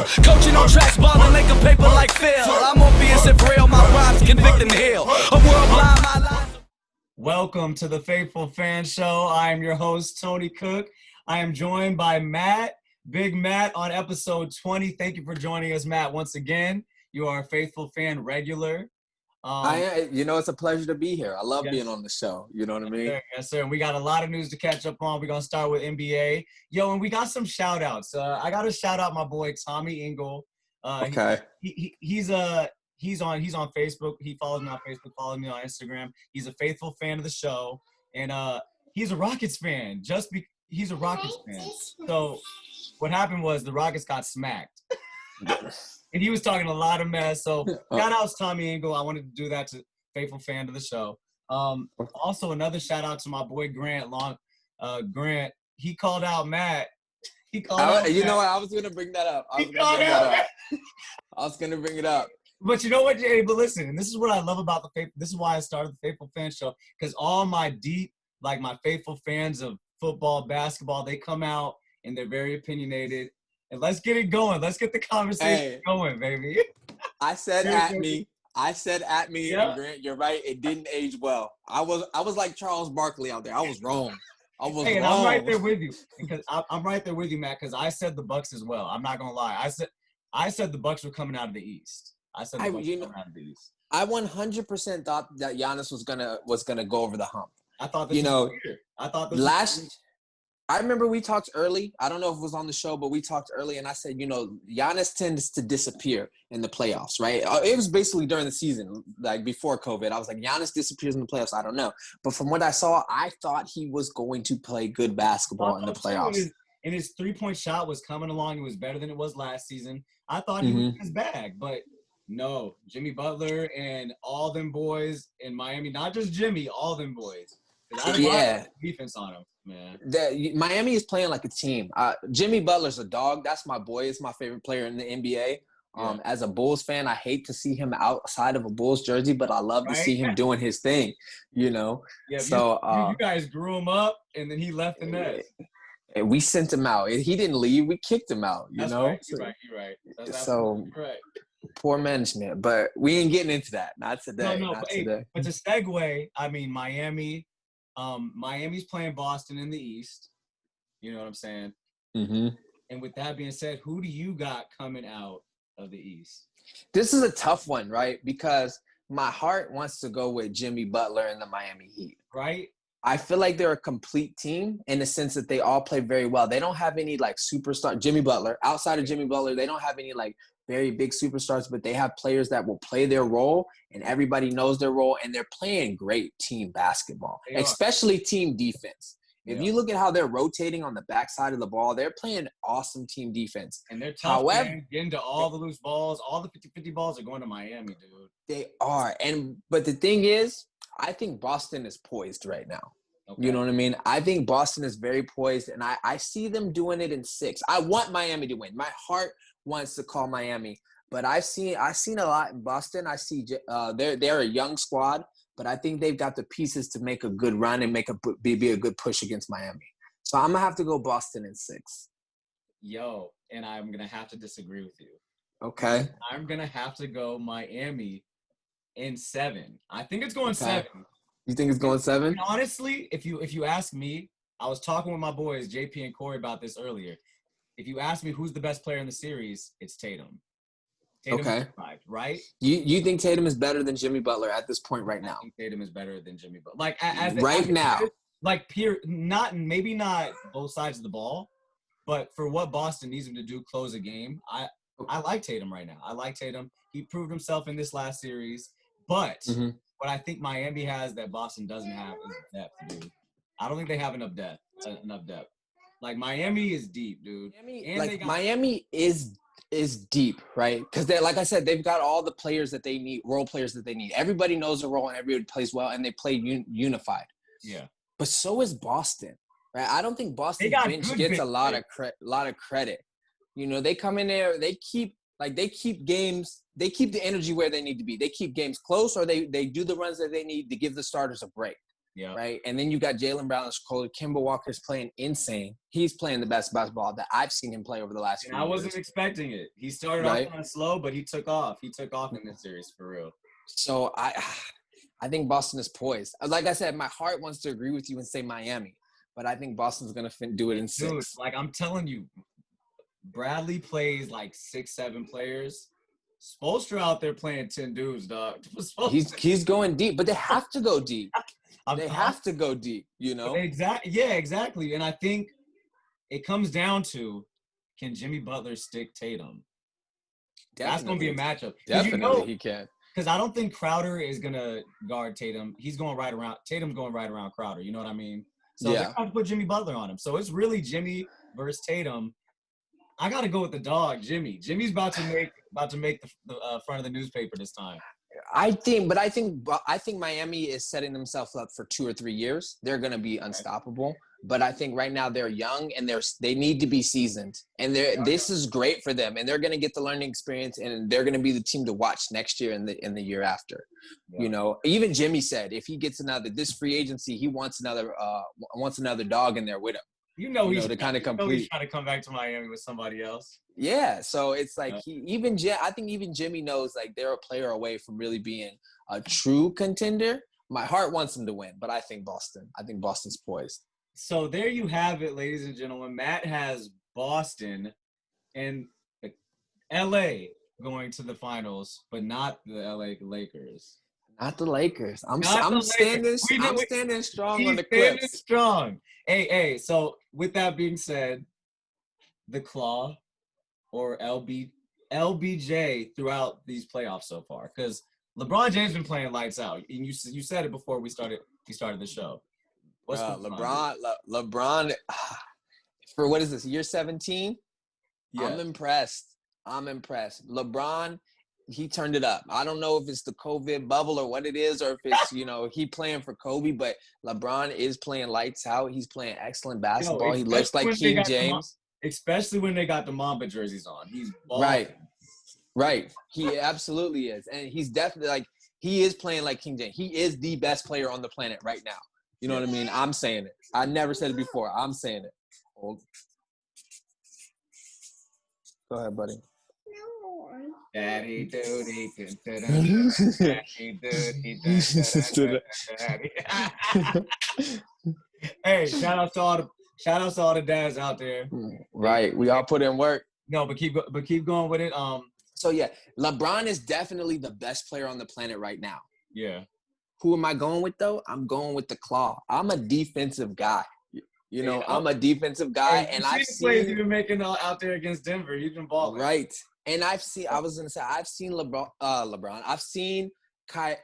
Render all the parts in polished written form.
Coaching on tracks, balling like a paper like Phil. I'm on BS if real, my rhymes convict and heal. A world blind, my life. Welcome to the Faithful Fan Show. I am your host, Tony Cook. I am joined by Matt, Big Matt, on episode 20. Thank you for joining us, Matt, once again. You are a Faithful Fan regular. It's a pleasure to be here. I love Yes. being on the show. You know what I mean? Yes, sir. And we got a lot of news to catch up on. We're going to start with NBA. Yo, and we got some shout-outs. I got to shout out my boy, Tommy Ingle. Okay. He's on Facebook. He follows me on Facebook, follows me on Instagram. He's a faithful fan of the show. And he's a Rockets fan. He's a Rockets fan. So what happened was the Rockets got smacked. And he was talking a lot of mess. So shout out to Tommy Ingle. I wanted to do that to faithful fan of the show. Also another shout out to my boy Grant Grant. He called out Matt. Know what? I was gonna bring that up. I was gonna bring it up. But you know what, Jay? But listen, and this is what I love about the Faithful. This is why I started the Faithful Fan Show, because all my my faithful fans of football, basketball, they come out and they're very opinionated. And let's get it going. Let's get the conversation going, baby. I said at me. Yeah. And Grant, you're right. It didn't age well. I was like Charles Barkley out there. I was wrong. And I'm right there with you. Because I'm right there with you, Matt, because I said the Bucks as well. I'm not gonna lie. I said the Bucks were coming out of the East. I said the Bucks were coming out of the East. I 100% thought that Giannis was gonna go over the hump. I thought this was weird. I thought this was I remember we talked early. I don't know if it was on the show, but we talked early, and I said, Giannis tends to disappear in the playoffs, right? It was basically during the season, like before COVID. I was like, Giannis disappears in the playoffs. I don't know. But from what I saw, I thought he was going to play good basketball in the playoffs. And his three-point shot was coming along. It was better than it was last season. I thought he was in his bag, but no. Jimmy Butler and all them boys in Miami, not just Jimmy, all them boys. I defense on him. Man. Miami is playing like a team. Jimmy Butler's a dog. That's my boy. It's my favorite player in the NBA. As a Bulls fan, I hate to see him outside of a Bulls jersey, but I love to see him doing his thing, Yeah, so you guys grew him up, and then he left the nest. And we sent him out. He didn't leave. We kicked him out, That's right. You're right. That's right. Poor management. But we ain't getting into that. Not today. Today. But to segue, I mean, Miami's playing Boston in the East. You know what I'm saying? Mm-hmm. And with that being said, who do you got coming out of the East? This is a tough one, right? Because my heart wants to go with Jimmy Butler and the Miami Heat. Right? I feel like they're a complete team in the sense that they all play very well. They don't have any, superstar – Jimmy Butler. Outside of Jimmy Butler, they don't have any, very big superstars, but they have players that will play their role, and everybody knows their role, and they're playing great team basketball, especially team defense. If you look at how they're rotating on the backside of the ball, they're playing awesome team defense. And they're tough, man. Getting to all the loose balls. All the 50-50 balls are going to Miami, dude. They are. But the thing is, I think Boston is poised right now. Okay. You know what I mean? I think Boston is very poised, and I see them doing it in 6. I want Miami to win. My heart wants to call Miami, but I've seen a lot in Boston. I see they're a young squad, but I think they've got the pieces to make a good run and be a good push against Miami. So I'm gonna have to go Boston in 6. Yo, and I'm gonna have to disagree with you. Okay. I'm gonna have to go Miami in 7. I think it's going 7. You think it's going 7? And honestly, if you ask me, I was talking with my boys JP and Corey about this earlier. If you ask me who's the best player in the series, it's Tatum. Tatum is 5, right? You think Tatum is better than Jimmy Butler at this point right now? I think Tatum is better than Jimmy Butler. Maybe not both sides of the ball, but for what Boston needs him to do, close a game, I like Tatum right now. I like Tatum. He proved himself in this last series, but what I think Miami has that Boston doesn't have is depth, dude. I don't think they have enough depth. Miami is deep, dude. Miami is deep, right? Because like I said, they've got all the players that they need, role players that they need. Everybody knows the role and everybody plays well, and they play unified. Yeah. But so is Boston, right? I don't think Boston bench gets a lot of credit. They come in there, they keep games, they keep the energy where they need to be. They keep games close, or they do the runs that they need to give the starters a break. Yeah. Right. And then you got Jaylen Brown, Kemba Walker's playing insane. He's playing the best basketball that I've seen him play over the last few years. I wasn't expecting it. He started off kind of slow, but he took off. He took off in this series for real. So I think Boston is poised. Like I said, my heart wants to agree with you and say Miami, but I think Boston's going to do it in 6. Like I'm telling you, Bradley plays like 6-7 players. Spoelstra out there playing 10 dudes, dog. He's going deep, but they have to go deep. They have to go deep, you know? Exactly. And I think it comes down to, can Jimmy Butler stick Tatum? Definitely. That's going to be a matchup. Definitely he can. Because I don't think Crowder is going to guard Tatum. Tatum's going right around Crowder. You know what I mean? So they're going to put Jimmy Butler on him. So it's really Jimmy versus Tatum. I got to go with the dog, Jimmy. Jimmy's about to make the front of the newspaper this time. I think Miami is setting themselves up for 2 or 3 years. They're going to be unstoppable. But I think right now they're young and they need to be seasoned. And this is great for them. And they're going to get the learning experience, and they're going to be the team to watch next year and the year after. Yeah. You know, even Jimmy said if he gets this free agency, he wants another dog in there with him. He's to kind of complete. He's trying to come back to Miami with somebody else. Yeah, so it's like I think even Jimmy knows like they're a player away from really being a true contender. My heart wants him to win, but I think Boston's poised. So there you have it, ladies and gentlemen. Matt has Boston and LA going to the finals, but not the LA Lakers. Not the Lakers. I'm standing strong on the Clips. Standing strong. Hey. So with that being said, the Claw or LBJ throughout these playoffs so far, because LeBron James been playing lights out, and you said it before we started the show. What's LeBron for what is this, year 17? Yeah. I'm impressed. LeBron, he turned it up. I don't know if it's the COVID bubble or what it is, or if it's, he playing for Kobe, but LeBron is playing lights out. He's playing excellent basketball. He looks like King James. Especially when they got the Mamba jerseys on. He's balling. Right. He absolutely is. And he's definitely he is playing like King James. He is the best player on the planet right now. You know what I mean? I'm saying it. I never said it before. I'm saying it. Go ahead, buddy. Daddy duty. Hey, shout out to all the dads out there. Right. We all put in work. No, but keep going with it. So yeah, LeBron is definitely the best player on the planet right now. Yeah. Who am I going with though? I'm going with the Claw. I'm a defensive guy. I'm a defensive guy, and I've seen plays you've been making out there against Denver. You've been balling. Right. And I've seen LeBron. I've seen Kai.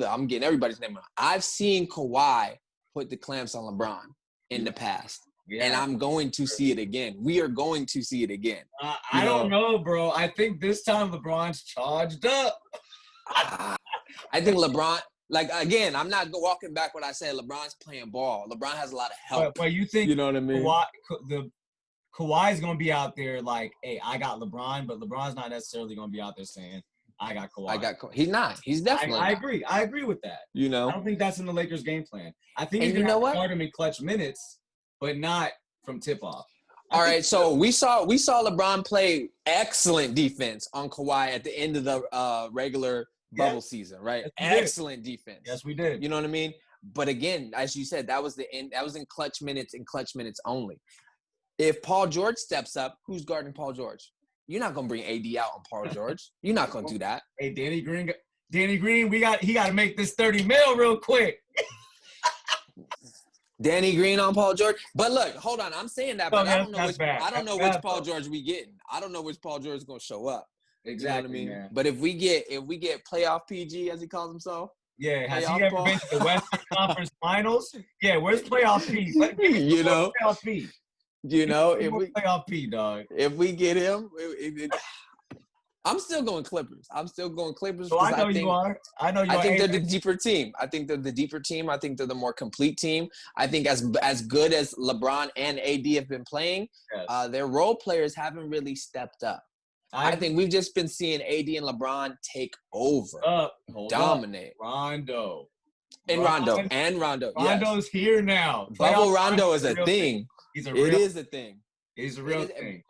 I'm getting everybody's name wrong. I've seen Kawhi put the clamps on LeBron in the past. Yeah. And I'm going to see it again. We are going to see it again. I don't know, bro. I think this time LeBron's charged up. I think LeBron, again, I'm not walking back what I said. LeBron's playing ball. LeBron has a lot of help. But you think, you know what I mean? Kawhi's going to be out there like, hey, I got LeBron, but LeBron's not necessarily going to be out there saying, I got Kawhi. He's not. He's definitely I agree. I agree with that. I don't think that's in the Lakers' game plan. I think he's going to start him in clutch minutes, but not from tip-off. All right, so we saw LeBron play excellent defense on Kawhi at the end of the regular bubble season, right? Yes, excellent defense. Yes, we did. You know what I mean? But again, as you said, that was the end. That was in clutch minutes and clutch minutes only. If Paul George steps up, who's guarding Paul George? You're not gonna bring AD out on Paul George. You're not gonna do that. Hey, Danny Green, he got to make this 30 mil real quick. Danny Green on Paul George. But look, hold on. I'm saying that, but I don't know which Paul George we getting. I don't know which Paul George is gonna show up. Exactly. You know what I mean? But if we get playoff PG, as he calls himself. Yeah, has he ever been to the Western Conference Finals? Yeah, where's playoff P? Playoff P. Playoff P, dog. If we get him, I'm still going Clippers. So I know you are. I think they're the deeper team. I think they're the more complete team. I think as good as LeBron and AD have been playing, their role players haven't really stepped up. I think we've just been seeing AD and LeBron take over, dominate. Rondo. And Rondo. And Rondo. Rondo's here now. Bubble Rondo is a thing. He's a real It is a thing. He's a real thing.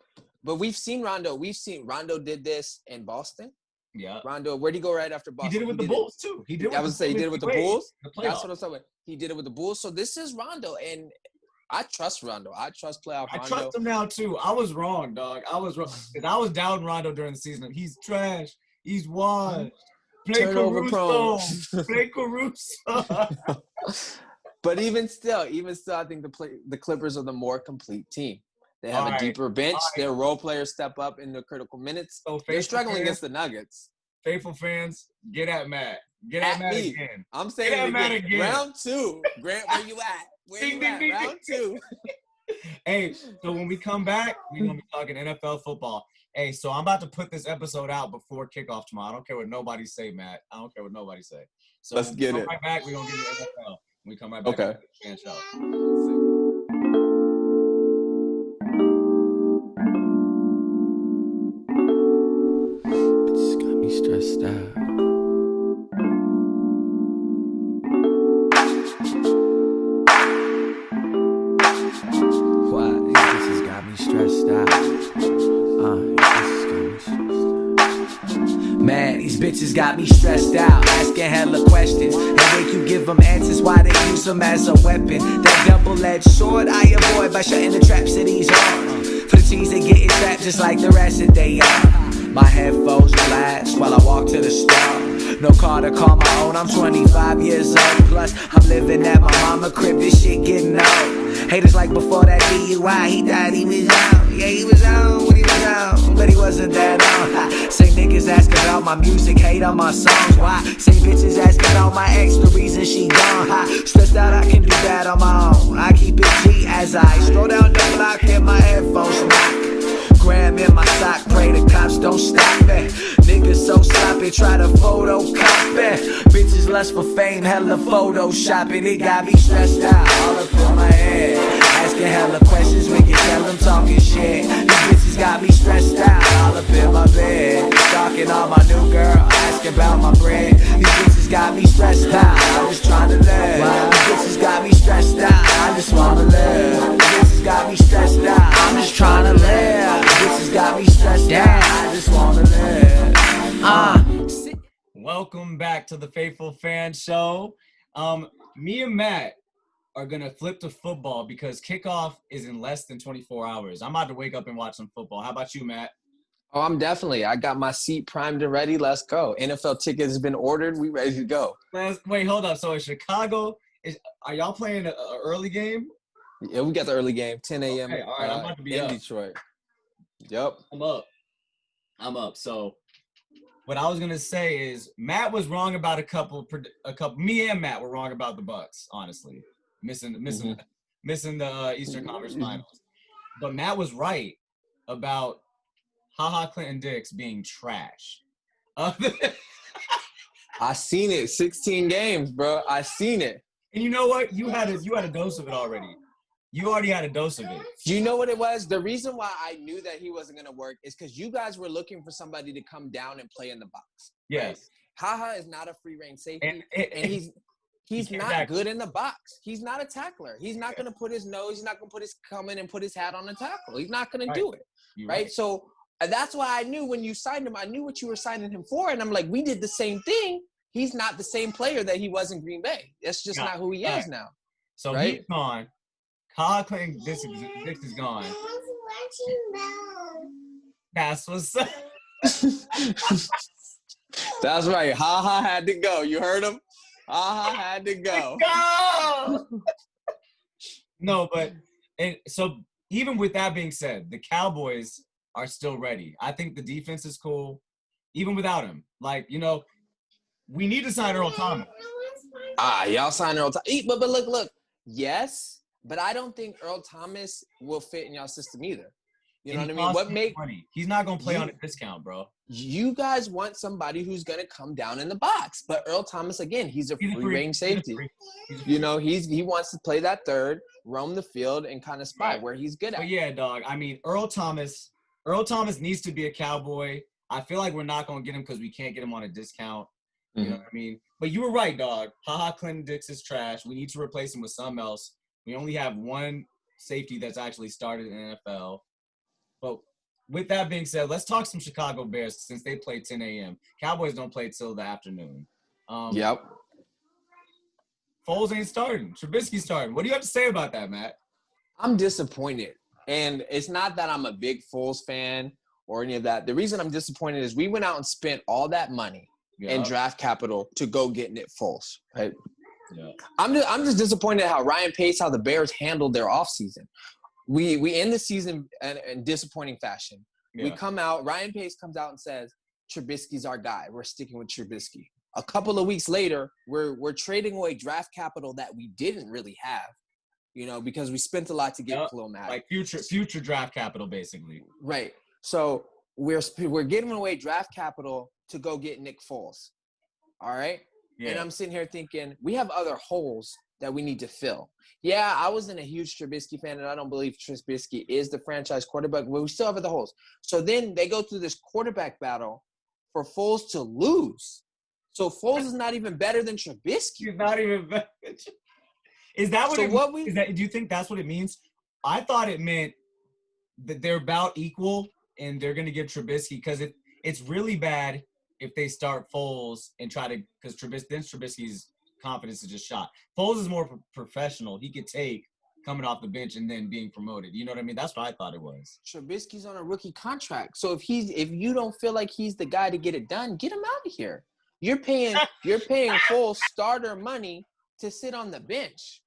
But we've seen Rondo. Rondo did this in Boston. Yeah. Rondo, where'd he go right after Boston? He did it with the Bulls, too. He did it with the Bulls? That's what I'm talking about. He did it with the Bulls. So this is Rondo. And I trust Rondo. I trust playoff Rondo. I trust him now, too. I was wrong, dog. I was wrong. Because I was down Rondo during the season. He's trash. He's washed. Play Caruso. Play Caruso. But even still, I think the Clippers are the more complete team. They have a deeper bench. Their role players step up in the critical minutes. So they're struggling against the Nuggets. Faithful fans, get at Matt. Get at Matt me. again. I'm saying it again. Round 2. Grant, where you at? Round 2. Hey, so when we come back, we're going to be talking NFL football. Hey, so I'm about to put this episode out before kickoff tomorrow. I don't care what nobody say, Matt. I don't care what nobody say. So let's get it. Right back, we're going to get the NFL. When we come right back to the fan show. It's got me stressed out. Why? This has got me stressed out. Man, these bitches got me stressed out, asking hella questions, and make you give them answers why they use them as a weapon. That double-edged sword I avoid by shutting the trap cities on. For the teens, they getting trapped just like the rest of they are. My headphones blast while I walk to the store. No car to call my own, I'm 25 years old. Plus, I'm living at my mama crib, this shit getting old. Haters like before that DUI, he died, he was out. Yeah, he was out when he was out, but he wasn't that on. Say niggas asking about my music, hate on my songs. Why? Say bitches asking about my ex, the reason she gone. Stressed out, I can do that on my own. I keep it G as I stroll down the block, hear my headphones knock. Gram in my sock, pray the cops don't stop it. Niggas so sloppy, try to photocop it. Bitches lust for fame, hella photoshopping. It got me stressed out, all up in my head. Asking hella questions, we can tell them talking shit. These bitches got me stressed out, all up in my bed. Stalking on my new girl, asking about my bread. These bitches got me stressed out, I'm just trying to live. These bitches got me stressed out, I just wanna live. These bitches got me stressed out, I'm just trying to live. Bitches got me stressed out, I just wanna live. Welcome back to the Faithful Fan Show. Me and Matt are gonna flip to football because kickoff is in less than 24 hours. I'm about to wake up and watch some football. How about you, Matt? Oh, I got my seat primed and ready. Let's go. NFL ticket has been ordered. We ready to go. Wait, hold up. So in Chicago, are y'all playing an early game? Yeah, we got the early game, 10 a.m. Okay, all right, I'm about to be in up. Detroit. Yep. I'm up. So what I was gonna say is Matt was wrong about a couple. Me and Matt were wrong about the Bucks. Honestly, missing the Eastern Conference Finals. But Matt was right about HaHa Clinton Dix being trash. I seen it. 16 games, bro. I seen it. And you know what? You had a dose of it already. You already had a dose of it. Do you know what it was? The reason why I knew that he wasn't going to work is because you guys were looking for somebody to come down and play in the box. Yes. Right? HaHa is not a free range safety, and he's not good in the box. He's not a tackler. He's not going to put his nose. He's not going to come in and put his hat on the tackle. He's not going to do it. Right? So that's why I knew when you signed him, I knew what you were signing him for. And I'm like, we did the same thing. He's not the same player that he was in Green Bay. That's just not who he is now. So he's gone. HaHa Clinton Dix is gone. That's what's up. That's right. HaHa had to go. You heard him? HaHa had to go. No, but so even with that being said, the Cowboys are still ready. I think the defense is cool, even without him. Like, we need to sign Earl Thomas. Y'all sign Earl Thomas. But look. Yes, but I don't think Earl Thomas will fit in y'all system either. You know what I mean? Money. He's not going to play on a discount, bro. You guys want somebody who's going to come down in the box. But Earl Thomas, again, he's a free-range safety. He wants to play that third, roam the field, and kind of spy where he's good at. But yeah, dog. I mean, Earl Thomas needs to be a Cowboy. I feel like we're not going to get him because we can't get him on a discount. You know what I mean? But you were right, dog. Haha Clinton Dix is trash. We need to replace him with something else. We only have one safety that's actually started in the NFL. But with that being said, let's talk some Chicago Bears since they play 10 a.m. Cowboys don't play till the afternoon. Yep. Foles ain't starting. Trubisky's starting. What do you have to say about that, Matt? I'm disappointed. And it's not that I'm a big Foles fan or any of that. The reason I'm disappointed is we went out and spent all that money in draft capital to go get Nick Foles, right? Yeah. I'm just disappointed how Ryan Pace, how the Bears handled their offseason. We end the season in disappointing fashion. Yeah. We come out, Ryan Pace comes out and says, Trubisky's our guy. We're sticking with Trubisky. A couple of weeks later, we're trading away draft capital that we didn't really have, you know, because we spent a lot to get Khalil Mack. Like future draft capital, basically. Right. So we're giving away draft capital to go get Nick Foles. All right? Yeah. And I'm sitting here thinking, we have other holes that we need to fill. Yeah, I wasn't a huge Trubisky fan, and I don't believe Trubisky is the franchise quarterback, but we still have other holes. So then they go through this quarterback battle for Foles to lose. So Foles is not even better than Trubisky. He's not even better. Is that what it means? Do you think that's what it means? I thought it meant that they're about equal and they're going to give Trubisky, because it's really bad if they start Foles and try to – because Trubisky's confidence is just shot. Foles is more professional. He could take coming off the bench and then being promoted. You know what I mean? That's what I thought it was. Trubisky's on a rookie contract. So if you don't feel like he's the guy to get it done, get him out of here. You're paying Foles starter money to sit on the bench.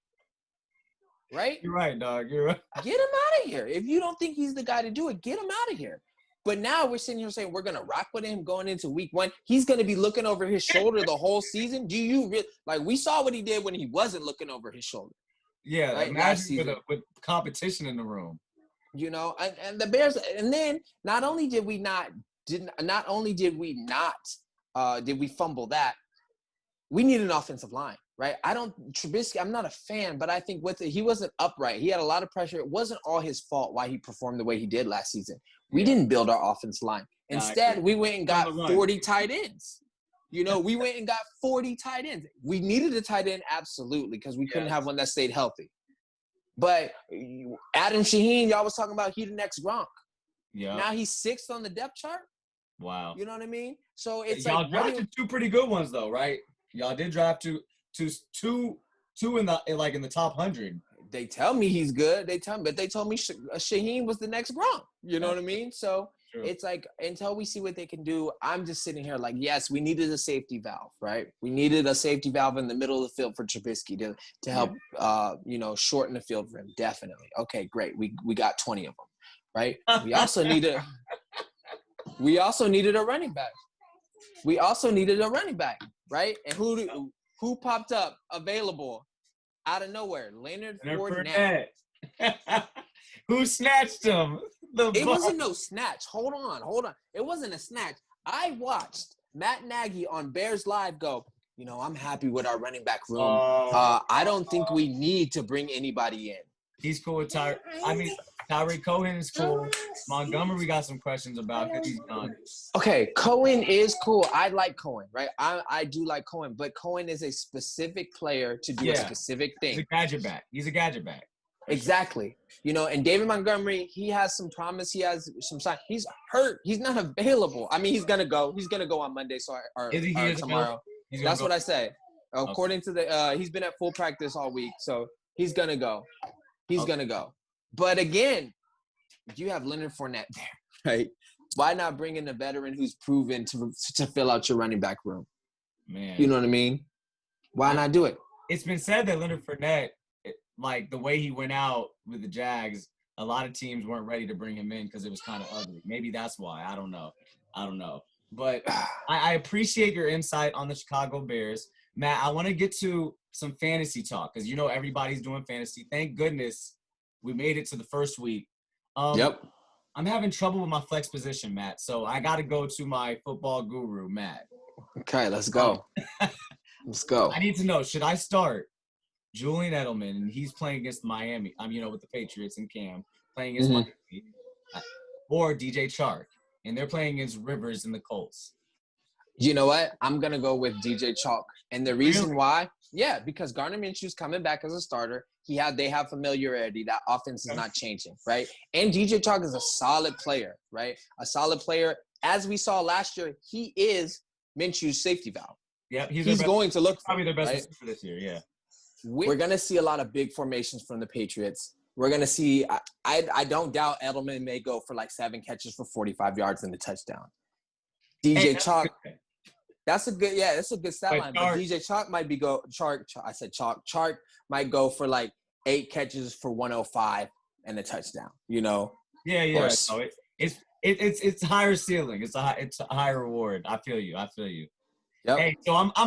Right? You're right, dog. You're right. Get him out of here. If you don't think he's the guy to do it, get him out of here. But now we're sitting here saying we're going to rock with him going into week 1. He's going to be looking over his shoulder the whole season. Do you really – like, we saw what he did when he wasn't looking over his shoulder. Yeah, right? Imagine with competition in the room. You know, and the Bears – and then not only did we fumble that, we need an offensive line, right? Trubisky, I'm not a fan, but I think he wasn't upright. He had a lot of pressure. It wasn't all his fault why he performed the way he did last season. We didn't build our offense line. Instead, we went and got 40 tight ends. You know, we went and got 40 tight ends. We needed a tight end, absolutely, because we couldn't have one that stayed healthy. But Adam Shaheen, y'all was talking about he the next Gronk. Yeah. Now he's 6th on the depth chart. Wow. You know what I mean? So it's y'all drafted 2 pretty good ones, though, right? Y'all did draft two in the top 100. They tell me he's good. They told me Shaheen was the next Gronk. You know what I mean? So it's like, until we see what they can do, I'm just sitting here like, yes, we needed a safety valve, right? We needed a safety valve in the middle of the field for Trubisky to help, shorten the field for him. Definitely. Okay, great. We got 20 of them, right? We also needed a running back. Right? And who popped up available out of nowhere? Leonard Fournette. Who snatched him? It wasn't no snatch. Hold on. It wasn't a snatch. I watched Matt Nagy on Bears Live go, I'm happy with our running back room. I don't think we need to bring anybody in. He's cool with Tyreek Cohen is cool. Montgomery, we got some questions about because he's gone. Okay, Cohen is cool. I like Cohen, right? I do like Cohen, but Cohen is a specific player to do a specific thing. He's a gadget back. Exactly. And David Montgomery, he has some promise. He has some sign. He's hurt. He's not available. I mean, he's gonna go. He's gonna go on Monday, or tomorrow. That's what I say. According to he's been at full practice all week, so he's gonna go. He's gonna go. But again, you have Leonard Fournette there, right? Why not bring in a veteran who's proven to fill out your running back room? Man, you know what I mean? Why not do it? It's been said that Leonard Fournette, like the way he went out with the Jags, a lot of teams weren't ready to bring him in because it was kind of ugly. Maybe that's why. I don't know. But I appreciate your insight on the Chicago Bears. Matt, I want to get to some fantasy talk because everybody's doing fantasy. Thank goodness we made it to the first week. Yep. I'm having trouble with my flex position, Matt. So I got to go to my football guru, Matt. Okay, let's go. Let's go. I need to know, should I start Julian Edelman, and he's playing against Miami, with the Patriots and Cam, playing against Miami, or DJ Chark, and they're playing against Rivers and the Colts? You know what? I'm going to go with DJ Chalk. And the reason why, because Gardner Minshew's coming back as a starter. They have familiarity. That offense is not changing, right? And DJ Chalk is a solid player, right? A solid player. As we saw last year, he is Minshew's safety valve. Yep, he's going to look probably their best receiver this year, yeah. We're going to see a lot of big formations from the Patriots. We're going to see I don't doubt Edelman may go for like 7 catches for 45 yards and a touchdown. DJ Chalk, that's a good stat line. But DJ Chalk might be Chalk might go for like 8 catches for 105 and a touchdown, you know? Yeah. So it's higher ceiling. It's a higher reward. I feel you. Yep. Hey, so I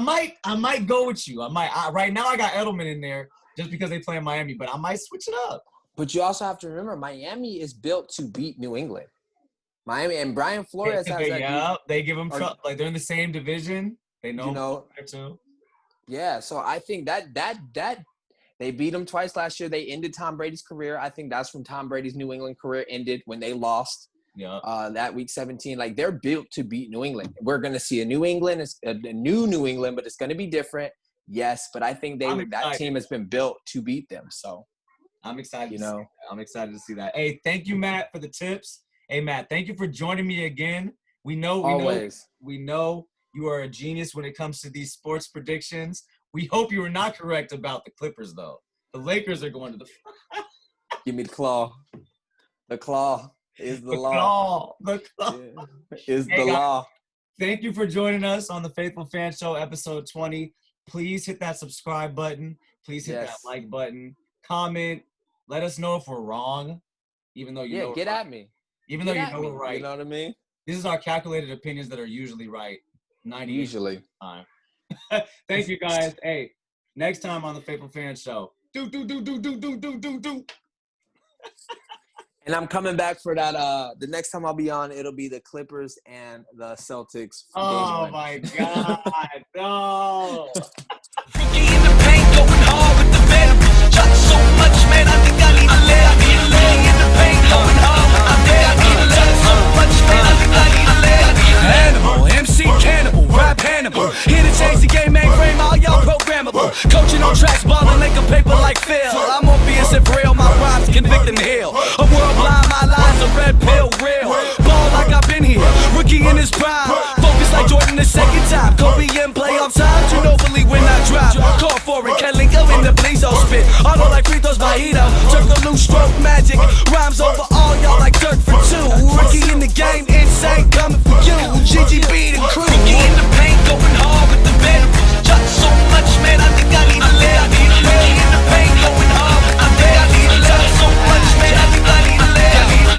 might go with you. Right now I got Edelman in there just because they play in Miami, but I might switch it up. But you also have to remember, Miami is built to beat New England. Miami and Brian Flores has that. Yeah, they give them trouble. Like they're in the same division. They know too. Yeah, so I think that they beat them twice last year. They ended Tom Brady's career. I think that's when Tom Brady's New England career ended when they lost. Yeah. That week 17, like they're built to beat New England. We're gonna see a New England, a new New England, but it's gonna be different. Yes, but I think that team has been built to beat them. So I'm excited. I'm excited to see that. Hey, thank you, Matt, for the tips. Hey, Matt, thank you for joining me again. We know you are a genius when it comes to these sports predictions. We hope you were not correct about the Clippers, though. The Lakers are going to the – Give me the claw. The claw is the law. The claw. Is the law. Thank you for joining us on the Faithful Fan Show, episode 20. Please hit that subscribe button. Please hit that like button. Comment. Let us know if we're wrong, even though you know get at me. Even though you know we're right. You know what I mean? This is our calculated opinions that are usually right. 90% usually. Time. Thank you, guys. Hey, next time on the Faithful Fan Show. Do. And I'm coming back for that. The next time I'll be on, it'll be the Clippers and the Celtics. Oh, my God. No. Rookie in the paint, going hard with the venom. Shot so much, man, I think I need a layup. In the paint, going hard with the venom. Shot so much, man, I think I need a layup. Animal, MC Cannibal, rap Hannibal. Here to change the game, mainframe, all y'all programmable. Coaching on tracks, balling, linking paper like Phil. I'm on BS if real, my rhymes convict and heal. A world blind, my lines a red pill, real. Ball like I've been here, rookie in his prime. Focus like Jordan the second time. Kobe in playoff times, you know believe when I drop. Call for it, Kalinko in the Blizo spit. Auto like free throws by Hito. Jerk the loose stroke magic. Rhymes over all y'all like Dirk for 2. Rookie in the game, insane, coming